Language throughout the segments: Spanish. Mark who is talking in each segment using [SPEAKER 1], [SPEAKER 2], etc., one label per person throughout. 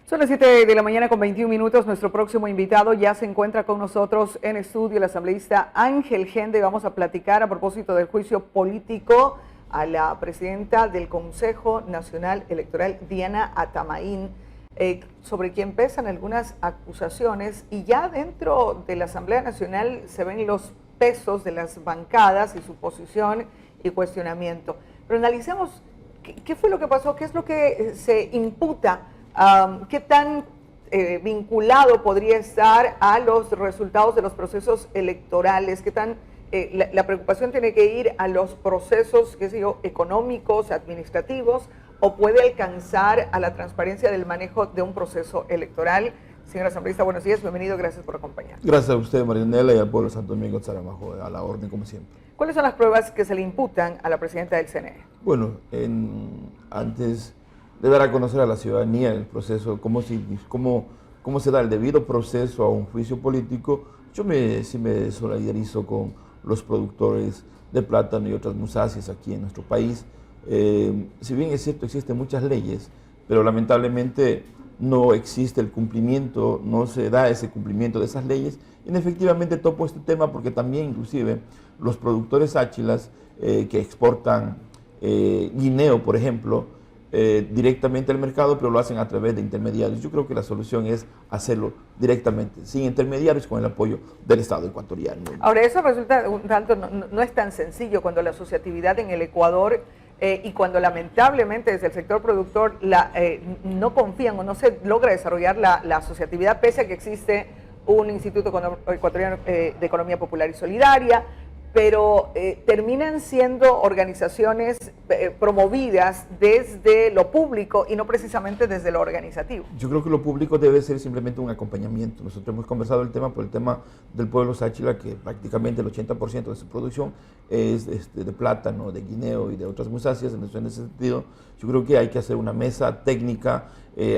[SPEAKER 1] Son las 7 de la mañana con 21 minutos. Nuestro próximo invitado ya se encuentra con nosotros en estudio, el asambleísta Ángel Gende. Vamos a platicar a propósito del juicio político a la presidenta del Consejo Nacional Electoral, Diana Atamaín, sobre quien pesan algunas acusaciones, y ya dentro de la Asamblea Nacional se ven los pesos de las bancadas y su posición y cuestionamiento. Pero analicemos qué fue lo que pasó, qué es lo que se imputa. ¿Qué tan vinculado podría estar a los resultados de los procesos electorales? ¿Qué tan la preocupación tiene que ir a los procesos, qué sé yo, económicos, administrativos, o puede alcanzar a la transparencia del manejo de un proceso electoral? Señor asambleísta, buenos días, bienvenido, gracias por acompañarnos.
[SPEAKER 2] Gracias a usted, Marianela, y al pueblo de Santo Domingo de Saramago, a la orden como siempre.
[SPEAKER 1] ¿Cuáles son las pruebas que se le imputan a la presidenta del CNE?
[SPEAKER 2] Bueno, antes de dar a conocer a la ciudadanía el proceso, cómo se da el debido proceso a un juicio político, yo sí me solidarizo con los productores de plátano y otras musáceas aquí en nuestro país. Si bien es cierto, existen muchas leyes, pero lamentablemente no existe el cumplimiento, no se da ese cumplimiento de esas leyes. Y efectivamente topo este tema porque también inclusive los productores áchilas que exportan guineo, por ejemplo, directamente al mercado, pero lo hacen a través de intermediarios. Yo creo que la solución es hacerlo directamente, sin intermediarios, con el apoyo del Estado ecuatoriano.
[SPEAKER 1] Ahora, eso resulta un tanto, no es tan sencillo cuando la asociatividad en el Ecuador y cuando lamentablemente desde el sector productor no confían o no se logra desarrollar la asociatividad, pese a que existe un Instituto Ecuatoriano de Economía Popular y Solidaria, pero terminan siendo organizaciones promovidas desde lo público y no precisamente desde lo organizativo.
[SPEAKER 2] Yo creo que lo público debe ser simplemente un acompañamiento. Nosotros hemos conversado por el tema del pueblo sáchila, que prácticamente el 80% de su producción es de plátano, de guineo y de otras musáceas. En ese sentido, yo creo que hay que hacer una mesa técnica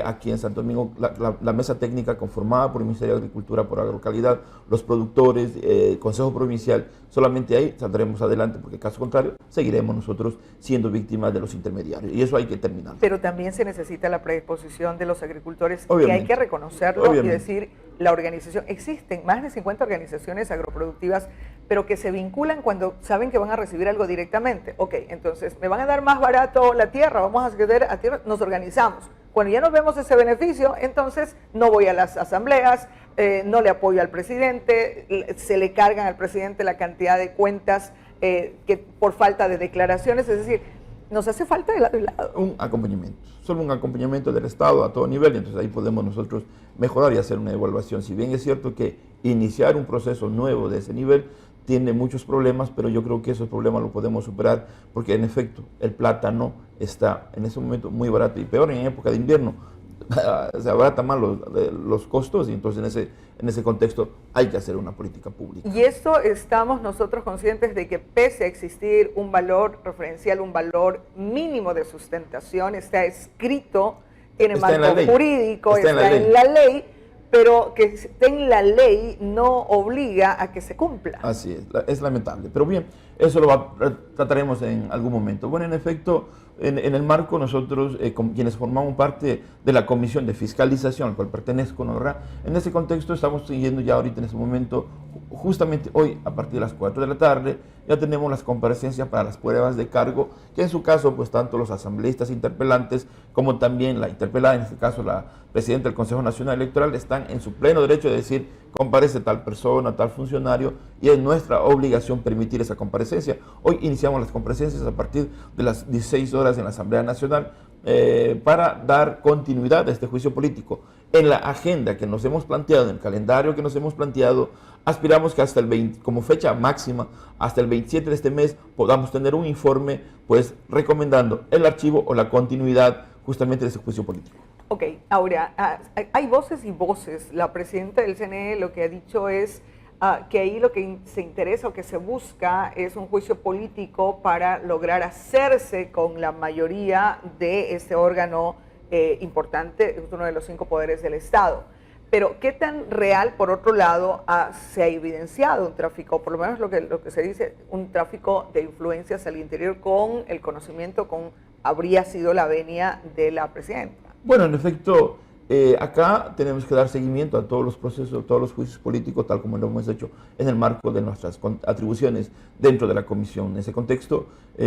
[SPEAKER 2] aquí en Santo Domingo, la mesa técnica conformada por el Ministerio de Agricultura, por Agrocalidad, los productores, Consejo Provincial. Solamente ahí saldremos adelante, porque caso contrario seguiremos nosotros siendo víctimas de los intermediarios, y eso hay que terminar.
[SPEAKER 1] Pero también se necesita la predisposición de los agricultores,
[SPEAKER 2] obviamente,
[SPEAKER 1] que hay que reconocerlo, obviamente, y decir, la organización, existen más de 50 organizaciones agroproductivas, pero que se vinculan cuando saben que van a recibir algo directamente. Ok, entonces, me van a dar más barato la tierra, vamos a acceder a tierra, nos organizamos. Cuando ya nos vemos ese beneficio, entonces no voy a las asambleas, no le apoyo al presidente, se le cargan al presidente la cantidad de cuentas que por falta de declaraciones, es decir, nos hace falta de lado y lado.
[SPEAKER 2] Un acompañamiento, solo un acompañamiento del Estado a todo nivel, y entonces ahí podemos nosotros mejorar y hacer una evaluación. Si bien es cierto que iniciar un proceso nuevo de ese nivel tiene muchos problemas, pero yo creo que esos problemas los podemos superar, porque en efecto el plátano está en ese momento muy barato, y peor en época de invierno, se abaratan más los costos, y entonces en ese contexto hay que hacer una política pública.
[SPEAKER 1] Y esto estamos nosotros conscientes de que, pese a existir un valor referencial, un valor mínimo de sustentación, está escrito, tiene marco jurídico, está en la ley, pero que esté en la ley no obliga a que se cumpla.
[SPEAKER 2] Así es lamentable. Pero bien, eso lo trataremos en algún momento. Bueno, en efecto, en el marco nosotros, quienes formamos parte de la Comisión de Fiscalización, al cual pertenezco, ¿no? En ese contexto estamos siguiendo ya ahorita en ese momento, justamente hoy a partir de las 4 de la tarde, ya tenemos las comparecencias para las pruebas de cargo, que en su caso, pues tanto los asambleístas interpelantes como también la interpelada, en este caso la presidenta del Consejo Nacional Electoral, están en su pleno derecho de decir, comparece tal persona, tal funcionario, y es nuestra obligación permitir esa comparecencia. Hoy iniciamos las comparecencias a partir de las 16 horas en la Asamblea Nacional para dar continuidad a este juicio político. En la agenda que nos hemos planteado, en el calendario que nos hemos planteado, aspiramos que hasta el 20, como fecha máxima, hasta el 27 de este mes podamos tener un informe, pues recomendando el archivo o la continuidad justamente de ese juicio político.
[SPEAKER 1] Ok, ahora, hay voces y voces. La presidenta del CNE lo que ha dicho es que ahí lo que se interesa o que se busca es un juicio político para lograr hacerse con la mayoría de este órgano importante, es uno de los 5 poderes del Estado. Pero ¿qué tan real, por otro lado, se ha evidenciado un tráfico, por lo menos lo que se dice, un tráfico de influencias al interior con el conocimiento, habría sido la venia de la presidenta?
[SPEAKER 2] Bueno, en efecto, Acá tenemos que dar seguimiento a todos los procesos, a todos los juicios políticos, tal como lo hemos hecho en el marco de nuestras atribuciones dentro de la comisión. En ese contexto,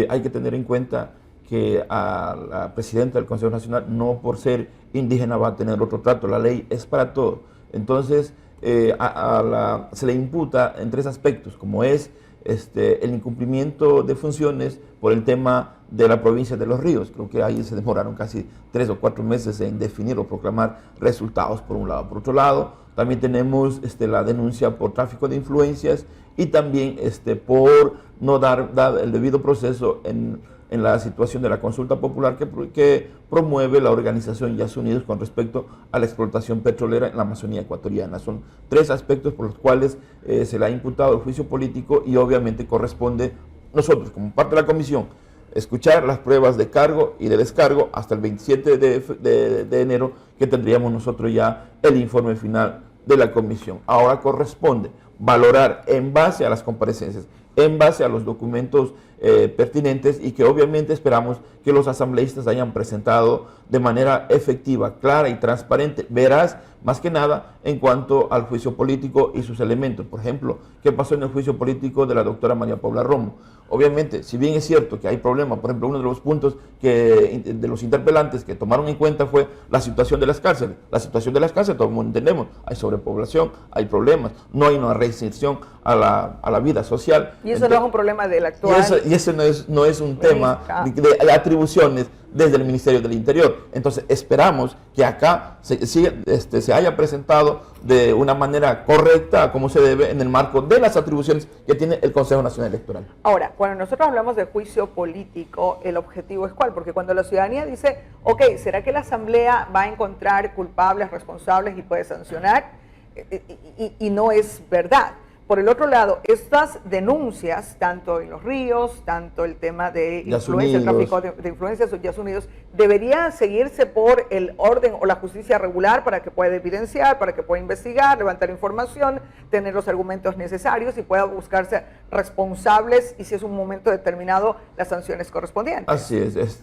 [SPEAKER 2] hay que tener en cuenta que a la presidenta del Consejo Nacional, no por ser indígena va a tener otro trato, la ley es para todo. Entonces, se le imputa en 3 aspectos, como es el incumplimiento de funciones por el tema de la provincia de Los Ríos. Creo que ahí se demoraron casi 3 o 4 meses en definir o proclamar resultados, por un lado. Por otro lado, también tenemos la denuncia por tráfico de influencias y también por no dar el debido proceso en la situación de la consulta popular que promueve la organización Yas Unidos con respecto a la explotación petrolera en la Amazonía ecuatoriana. Son 3 aspectos por los cuales se le ha imputado el juicio político y obviamente corresponde nosotros, como parte de la comisión, escuchar las pruebas de cargo y de descargo hasta el 27 de enero, que tendríamos nosotros ya el informe final de la comisión. Ahora corresponde valorar en base a las comparecencias, en base a los documentos pertinentes, y que obviamente esperamos que los asambleístas hayan presentado de manera efectiva, clara y transparente, veraz, más que nada en cuanto al juicio político y sus elementos. Por ejemplo, ¿qué pasó en el juicio político de la doctora María Paula Romo? Obviamente, si bien es cierto que hay problemas, por ejemplo, uno de los puntos de los interpelantes que tomaron en cuenta fue la situación de las cárceles. La situación de las cárceles, todo el mundo entendemos, hay sobrepoblación, hay problemas, no hay una reinserción a la vida social.
[SPEAKER 1] Y eso no es un problema del actual.
[SPEAKER 2] Y eso no es un tema de atribuciones desde el Ministerio del Interior. Entonces esperamos que acá se haya presentado de una manera correcta, como se debe, en el marco de las atribuciones que tiene el Consejo Nacional Electoral.
[SPEAKER 1] Ahora, cuando nosotros hablamos de juicio político, ¿el objetivo es cuál? Porque cuando la ciudadanía dice, ok, ¿será que la Asamblea va a encontrar culpables, responsables y puede sancionar? Y no es verdad. Por el otro lado, estas denuncias, tanto en Los Ríos, tanto el tema de influencia, el tráfico de influencias o Yas Unidos, debería seguirse por el orden o la justicia regular para que pueda evidenciar, para que pueda investigar, levantar información, tener los argumentos necesarios y pueda buscarse responsables y, si es un momento determinado, las sanciones correspondientes.
[SPEAKER 2] Así es.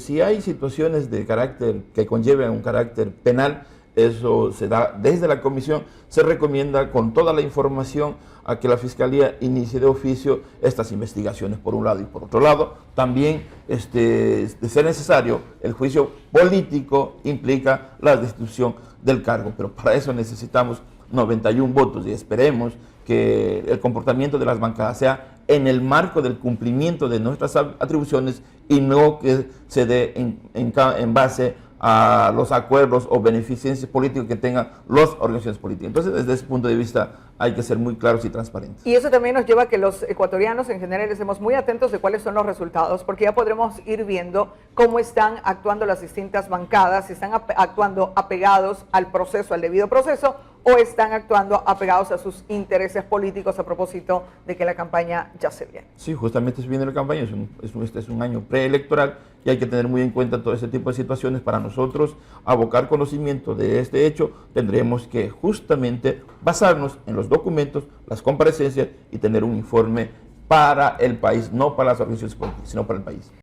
[SPEAKER 2] Si hay situaciones de carácter que conlleven un carácter penal, eso se da desde la comisión. Se recomienda con toda la información a que la Fiscalía inicie de oficio estas investigaciones, por un lado, y por otro lado también, de ser necesario, el juicio político implica la destitución del cargo, pero para eso necesitamos 91 votos y esperemos que el comportamiento de las bancadas sea en el marco del cumplimiento de nuestras atribuciones y no que se dé en base a los acuerdos o beneficencias políticos que tengan las organizaciones políticas. Entonces, desde ese punto de vista, hay que ser muy claros y transparentes.
[SPEAKER 1] Y eso también nos lleva a que los ecuatorianos en general estemos muy atentos de cuáles son los resultados, porque ya podremos ir viendo cómo están actuando las distintas bancadas, si están actuando apegados al proceso, al debido proceso, o están actuando apegados a sus intereses políticos a propósito de que la campaña ya se viene.
[SPEAKER 2] Sí, justamente se viene la campaña, este es un año preelectoral y hay que tener muy en cuenta todo ese tipo de situaciones. Para nosotros abocar conocimiento de este hecho, tendremos que justamente basarnos en los documentos, las comparecencias y tener un informe para el país, no para las organizaciones políticas, sino para el país.